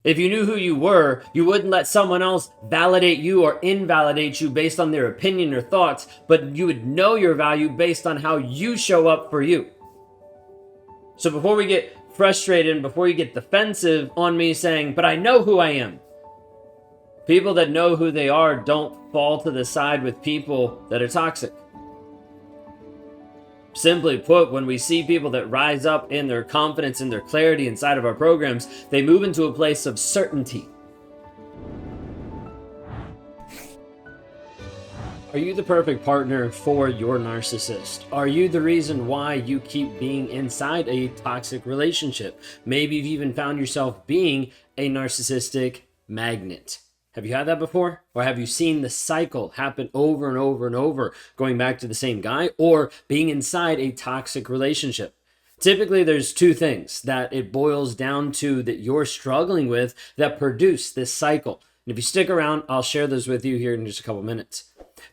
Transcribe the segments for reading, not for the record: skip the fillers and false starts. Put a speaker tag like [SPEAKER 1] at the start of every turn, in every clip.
[SPEAKER 1] If you knew who you were, you wouldn't let someone else validate you or invalidate you based on their opinion or thoughts, but you would know your value based on how you show up for you. So before we get frustrated and before you get defensive on me saying, but I know who I am, people that know who they are don't fall to the side with people that are toxic. Simply put, when we see people that rise up in their confidence and their clarity inside of our programs, they move into a place of certainty. Are you the perfect partner for your narcissist? Are you the reason why you keep being inside a toxic relationship? Maybe you've even found yourself being a narcissistic magnet. Have you had that before? Or have you seen the cycle happen over and over and over, going back to the same guy or being inside a toxic relationship? Typically, there's two things that it boils down to that you're struggling with that produce this cycle. And if you stick around, I'll share those with you here in just a couple minutes.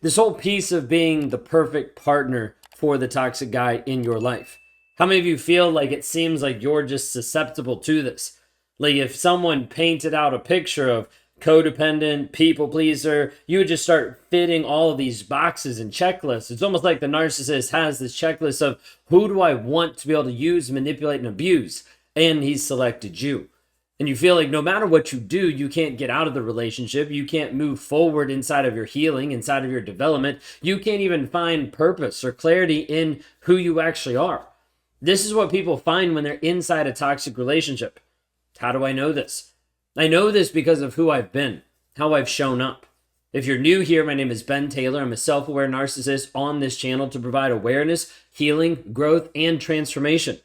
[SPEAKER 1] This whole piece of being the perfect partner for the toxic guy in your life. How many of you feel like it seems like you're just susceptible to this? Like if someone painted out a picture of codependent, people pleaser, you would just start fitting all of these boxes and checklists. It's almost like the narcissist has this checklist of who do I want to be able to use, manipulate, and abuse? And he's selected you. And you feel like no matter what you do, you can't get out of the relationship. You can't move forward inside of your healing, inside of your development. You can't even find purpose or clarity in who you actually are. This is what people find when they're inside a toxic relationship. How do I know this? I know this because of who I've been, how I've shown up. If you're new here, my name is Ben Taylor. I'm a self-aware narcissist on this channel to provide awareness, healing, growth, and transformation.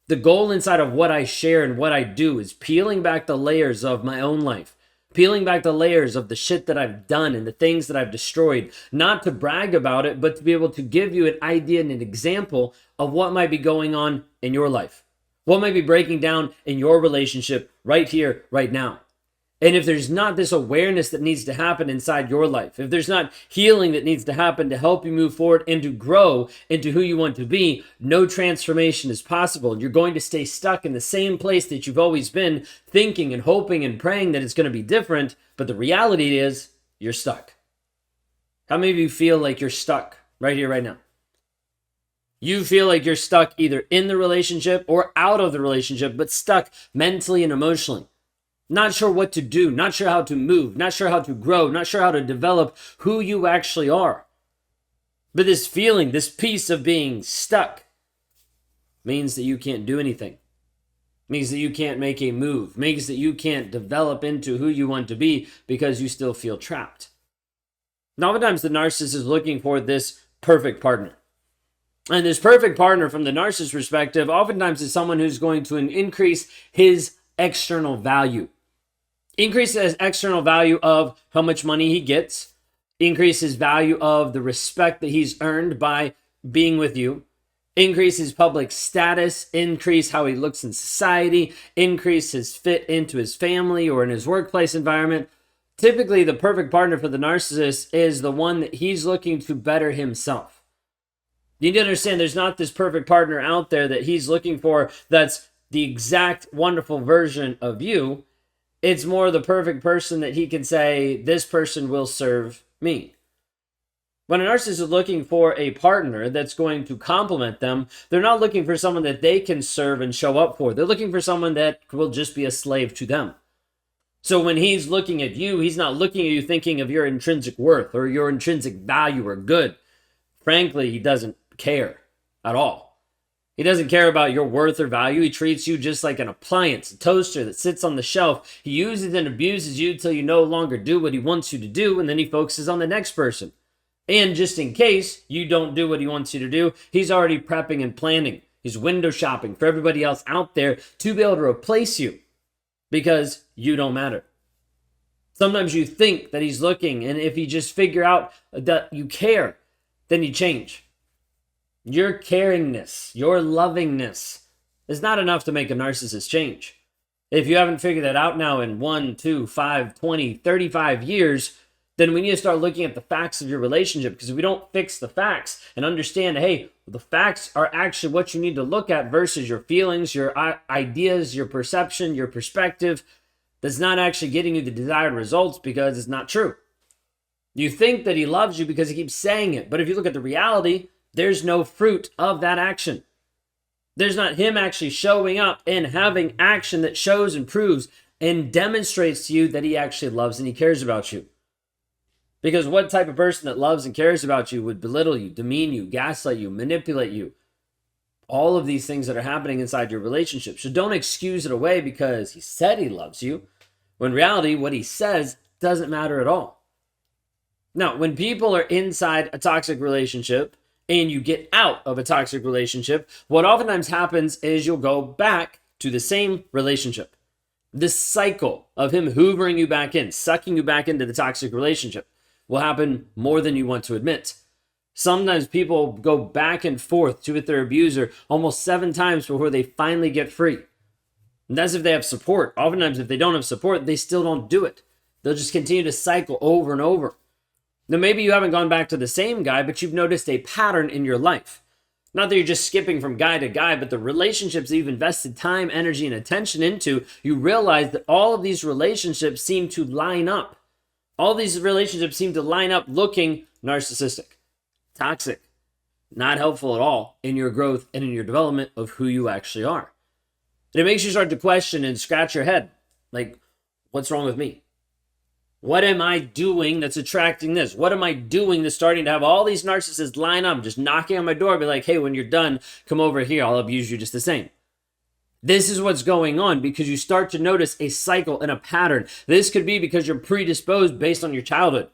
[SPEAKER 1] The goal inside of what I share and what I do is peeling back the layers of my own life, peeling back the layers of the shit that I've done and the things that I've destroyed, not to brag about it, but to be able to give you an idea and an example of what might be going on in your life, what might be breaking down in your relationship right here, right now. And if there's not this awareness that needs to happen inside your life, if there's not healing that needs to happen to help you move forward and to grow into who you want to be, no transformation is possible. You're going to stay stuck in the same place that you've always been, thinking and hoping and praying that it's going to be different. But the reality is you're stuck. How many of you feel like you're stuck right here, right now? You feel like you're stuck either in the relationship or out of the relationship, but stuck mentally and emotionally. Not sure what to do, not sure how to move, not sure how to grow, not sure how to develop who you actually are. But this feeling, this piece of being stuck means that you can't do anything. Means that you can't make a move. Means that you can't develop into who you want to be because you still feel trapped. Now, oftentimes the narcissist is looking for this perfect partner. And this perfect partner from the narcissist perspective oftentimes is someone who's going to increase his external value. Increase his external value of how much money he gets, increase his value of the respect that he's earned by being with you, increase his public status, increase how he looks in society, increase his fit into his family or in his workplace environment. Typically, the perfect partner for the narcissist is the one that he's looking to better himself. You need to understand there's not this perfect partner out there that he's looking for that's the exact wonderful version of you. It's more the perfect person that he can say, this person will serve me. When a narcissist is looking for a partner that's going to complement them, they're not looking for someone that they can serve and show up for. They're looking for someone that will just be a slave to them. So when he's looking at you, he's not looking at you thinking of your intrinsic worth or your intrinsic value or good. Frankly, he doesn't care at all. He doesn't care about your worth or value. He treats you just like an appliance, a toaster that sits on the shelf. He uses and abuses you till you no longer do what he wants you to do, and then he focuses on the next person. And just in case you don't do what he wants you to do, he's already prepping and planning. He's window shopping for everybody else out there to be able to replace you because you don't matter. Sometimes you think that he's looking, and if you just figure out that you care, then you change. Your caringness, your lovingness is not enough to make a narcissist change. If you haven't figured that out now in 1, 2, 5, 20, 35 years, then we need to start looking at the facts of your relationship, because if we don't fix the facts and understand, hey, the facts are actually what you need to look at versus your feelings, your ideas, your perception, your perspective, that's not actually getting you the desired results because it's not true. You think that he loves you because he keeps saying it, but if you look at the reality, there's no fruit of that action. There's not him actually showing up and having action that shows and proves and demonstrates to you that he actually loves and he cares about you. Because what type of person that loves and cares about you would belittle you, demean you, gaslight you, manipulate you? All of these things that are happening inside your relationship. So don't excuse it away because he said he loves you, when in reality, what he says doesn't matter at all. Now, when people are inside a toxic relationship and you get out of a toxic relationship, what oftentimes happens is you'll go back to the same relationship. This cycle of him hoovering you back in, sucking you back into the toxic relationship will happen more than you want to admit. Sometimes people go back and forth to with their abuser almost 7 times before they finally get free. And that's if they have support. Oftentimes, if they don't have support, they still don't do it. They'll just continue to cycle over and over. Now, maybe you haven't gone back to the same guy, but you've noticed a pattern in your life. Not that you're just skipping from guy to guy, but the relationships that you've invested time, energy, and attention into, you realize that all of these relationships seem to line up. All these relationships seem to line up looking narcissistic, toxic, not helpful at all in your growth and in your development of who you actually are. And it makes you start to question and scratch your head. Like, what's wrong with me? What am I doing that's attracting this? What am I doing that's starting to have all these narcissists line up, just knocking on my door, be like, hey, when you're done, come over here. I'll abuse you just the same. This is what's going on because you start to notice a cycle and a pattern. This could be because you're predisposed based on your childhood.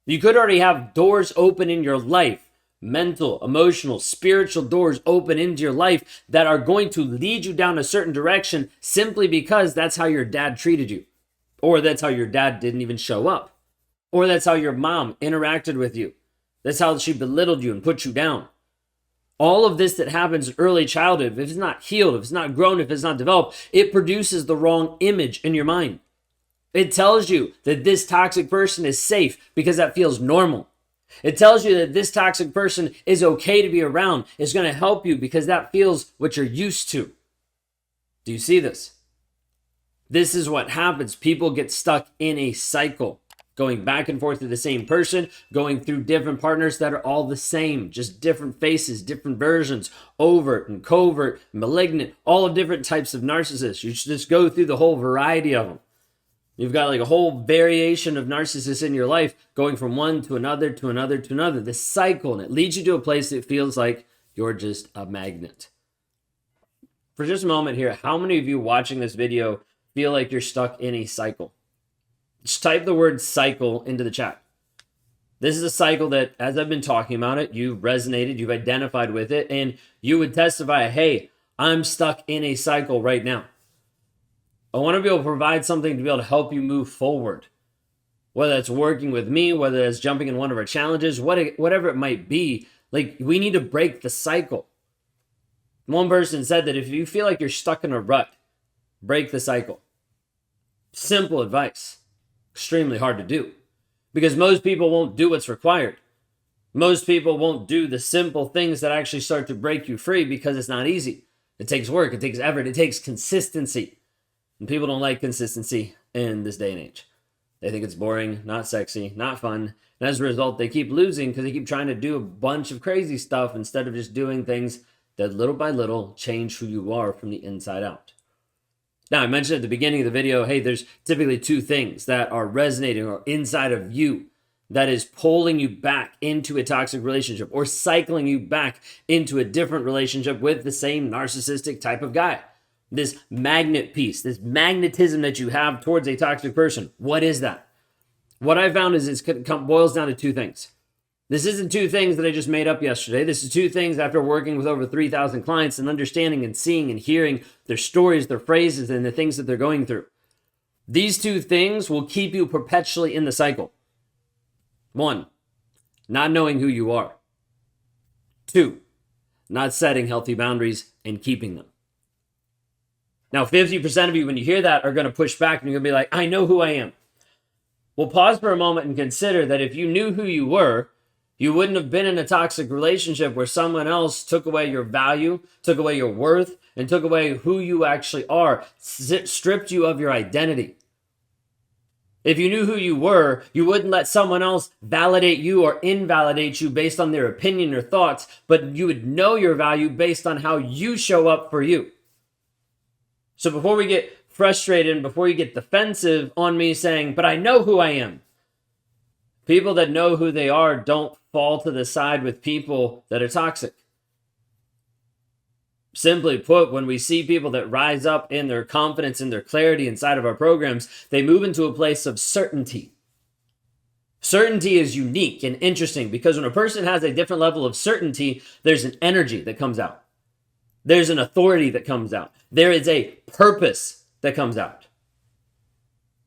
[SPEAKER 1] You could already have doors open in your life, mental, emotional, spiritual doors open into your life that are going to lead you down a certain direction simply because that's how your dad treated you. Or that's how your dad didn't even show up. Or that's how your mom interacted with you. That's how she belittled you and put you down. All of this that happens in early childhood, if it's not healed, if it's not grown, if it's not developed, it produces the wrong image in your mind. It tells you that this toxic person is safe because that feels normal. It tells you that this toxic person is okay to be around, is going to help you because that feels what you're used to. Do you see this? This is what happens. People get stuck in a cycle, going back and forth to the same person, going through different partners that are all the same, just different faces, different versions, overt and covert, malignant, all of different types of narcissists. You should just go through the whole variety of them. You've got like a whole variation of narcissists in your life, going from one to another to another to another. This cycle, and it leads you to a place that feels like you're just a magnet. For just a moment here, how many of you watching this video feel like you're stuck in a cycle? Just type the word cycle into the chat. This is a cycle that, as I've been talking about it, you've resonated, you've identified with it, and you would testify, hey, I'm stuck in a cycle right now. I want to be able to provide something to be able to help you move forward. Whether it's working with me, whether it's jumping in one of our challenges, whatever it might be, like we need to break the cycle. One person said that if you feel like you're stuck in a rut, break the cycle. Simple advice. Extremely hard to do because most people won't do what's required. Most people won't do the simple things that actually start to break you free because it's not easy. It takes work. It takes effort. It takes consistency. And people don't like consistency in this day and age. They think it's boring, not sexy, not fun. And as a result, they keep losing because they keep trying to do a bunch of crazy stuff instead of just doing things that little by little change who you are from the inside out. Now, I mentioned at the beginning of the video, hey, there's typically 2 things that are resonating or inside of you that is pulling you back into a toxic relationship or cycling you back into a different relationship with the same narcissistic type of guy. This magnet piece, this magnetism that you have towards a toxic person. What is that? What I found is it boils down to 2 things. This isn't 2 things that I just made up yesterday. This is 2 things after working with over 3,000 clients and understanding and seeing and hearing their stories, their phrases, and the things that they're going through. These 2 things will keep you perpetually in the cycle. 1, not knowing who you are. 2, not setting healthy boundaries and keeping them. Now, 50% of you, when you hear that, are going to push back and you're going to be like, I know who I am. Well, pause for a moment and consider that if you knew who you were, you wouldn't have been in a toxic relationship where someone else took away your value, took away your worth, and took away who you actually are, stripped you of your identity. If you knew who you were, you wouldn't let someone else validate you or invalidate you based on their opinion or thoughts, but you would know your value based on how you show up for you. So before we get frustrated and before you get defensive on me saying, but I know who I am, people that know who they are don't fall to the side with people that are toxic. Simply put, when we see people that rise up in their confidence and their clarity inside of our programs, they move into a place of certainty. Certainty is unique and interesting because when a person has a different level of certainty, there's an energy that comes out. There's an authority that comes out. There is a purpose that comes out.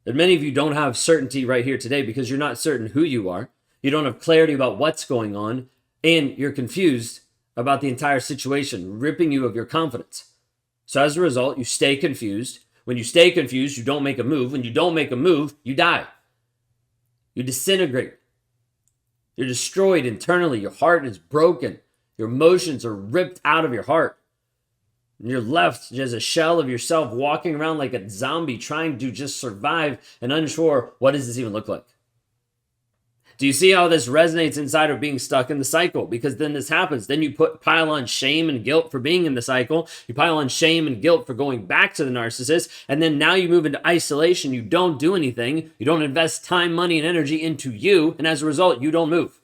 [SPEAKER 1] And many of you don't have certainty right here today because you're not certain who you are. You don't have clarity about what's going on, and you're confused about the entire situation, ripping you of your confidence. So as a result, you stay confused. When you stay confused, you don't make a move. When you don't make a move, you die. You disintegrate. You're destroyed internally. Your heart is broken. Your emotions are ripped out of your heart. And you're left as a shell of yourself, walking around like a zombie, trying to just survive and unsure, what does this even look like? Do you see how this resonates inside of being stuck in the cycle? Because then this happens. Then you pile on shame and guilt for being in the cycle. You pile on shame and guilt for going back to the narcissist. And then now you move into isolation. You don't do anything. You don't invest time, money, and energy into you. And as a result, you don't move.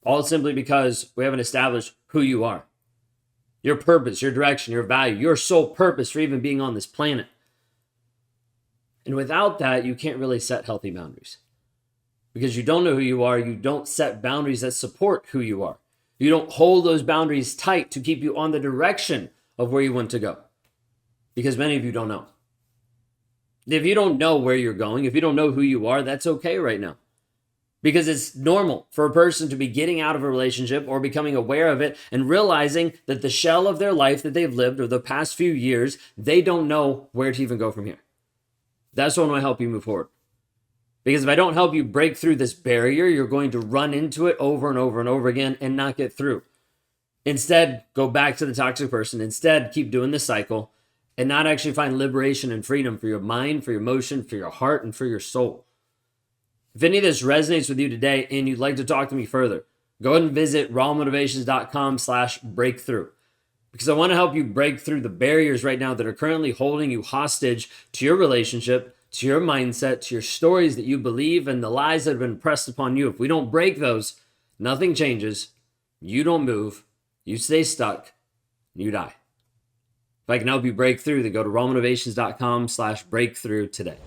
[SPEAKER 1] All simply because we haven't established who you are. Your purpose, your direction, your value, your sole purpose for even being on this planet. And without that, you can't really set healthy boundaries. Because you don't know who you are, you don't set boundaries that support who you are. You don't hold those boundaries tight to keep you on the direction of where you want to go. Because many of you don't know. If you don't know where you're going, if you don't know who you are, that's okay right now. Because it's normal for a person to be getting out of a relationship or becoming aware of it and realizing that the shell of their life that they've lived over the past few years, they don't know where to even go from here. That's what I want to help you move forward. Because if I don't help you break through this barrier, you're going to run into it over and over and over again and not get through. Instead, go back to the toxic person. Instead, keep doing the cycle and not actually find liberation and freedom for your mind, for your emotion, for your heart, and for your soul. If any of this resonates with you today and you'd like to talk to me further, go ahead and visit rawmotivations.com/breakthrough. Because I want to help you break through the barriers right now that are currently holding you hostage to your relationship, to your mindset, to your stories that you believe, and the lies that have been pressed upon you. If we don't break those, nothing changes. You don't move. You stay stuck. And you die. If I can help you break through, then go to rawmotivations.com/breakthrough today.